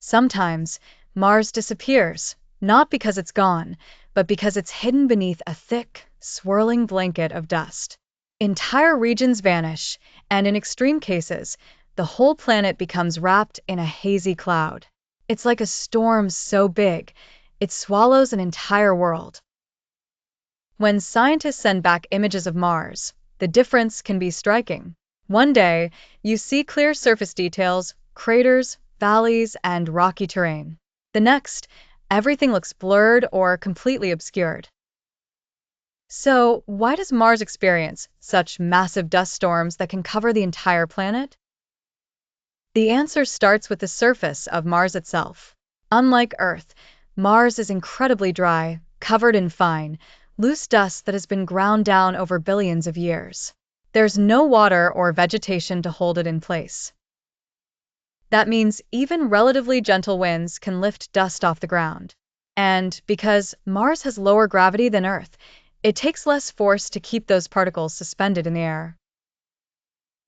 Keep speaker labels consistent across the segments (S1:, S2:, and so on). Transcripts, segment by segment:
S1: Sometimes, Mars disappears, not because it's gone, but because it's hidden beneath a thick, swirling blanket of dust. Entire regions vanish, and in extreme cases, the whole planet becomes wrapped in a hazy cloud. It's like a storm so big, it swallows an entire world. When scientists send back images of Mars, the difference can be striking. One day, you see clear surface details, craters, valleys, and rocky terrain. The next, everything looks blurred or completely obscured. So, why does Mars experience such massive dust storms that can cover the entire planet? The answer starts with the surface of Mars itself. Unlike Earth, Mars is incredibly dry, covered in fine, loose dust that has been ground down over billions of years. There's no water or vegetation to hold it in place. That means even relatively gentle winds can lift dust off the ground. And because Mars has lower gravity than Earth, it takes less force to keep those particles suspended in the air.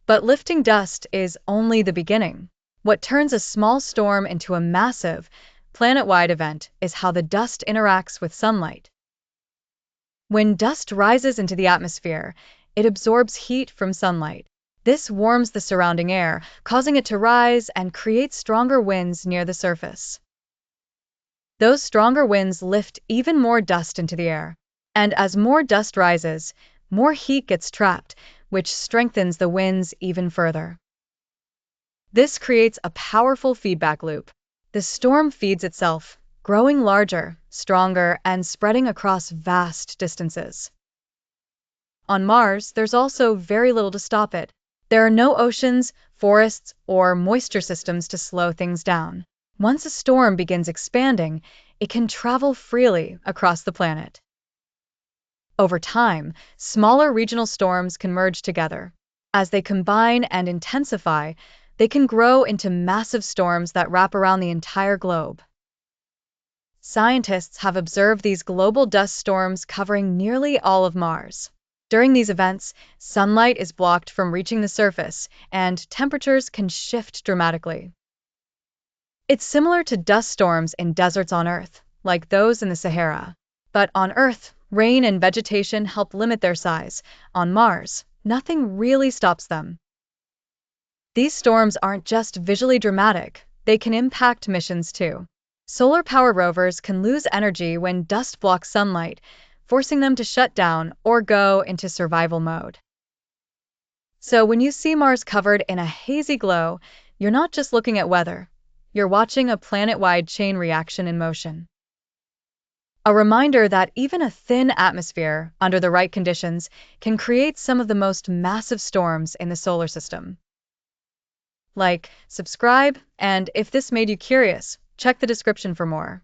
S1: But lifting dust is only the beginning. What turns a small storm into a massive, planet-wide event is how the dust interacts with sunlight. When dust rises into the atmosphere, it absorbs heat from sunlight. This warms the surrounding air, causing it to rise and create stronger winds near the surface. Those stronger winds lift even more dust into the air. And as more dust rises, more heat gets trapped, which strengthens the winds even further. This creates a powerful feedback loop. The storm feeds itself, growing larger, stronger, and spreading across vast distances. On Mars, there's also very little to stop it. There are no oceans, forests, or moisture systems to slow things down. Once a storm begins expanding, it can travel freely across the planet. Over time, smaller regional storms can merge together. As they combine and intensify, they can grow into massive storms that wrap around the entire globe. Scientists have observed these global dust storms covering nearly all of Mars. During these events, sunlight is blocked from reaching the surface, and temperatures can shift dramatically. It's similar to dust storms in deserts on Earth, like those in the Sahara. But on Earth, rain and vegetation help limit their size. On Mars, nothing really stops them. These storms aren't just visually dramatic, they can impact missions too. Solar-powered rovers can lose energy when dust blocks sunlight, forcing them to shut down or go into survival mode. So when you see Mars covered in a hazy glow, you're not just looking at weather, you're watching a planet-wide chain reaction in motion. A reminder that even a thin atmosphere, under the right conditions, can create some of the most massive storms in the solar system. Like, subscribe, and if this made you curious, check the description for more.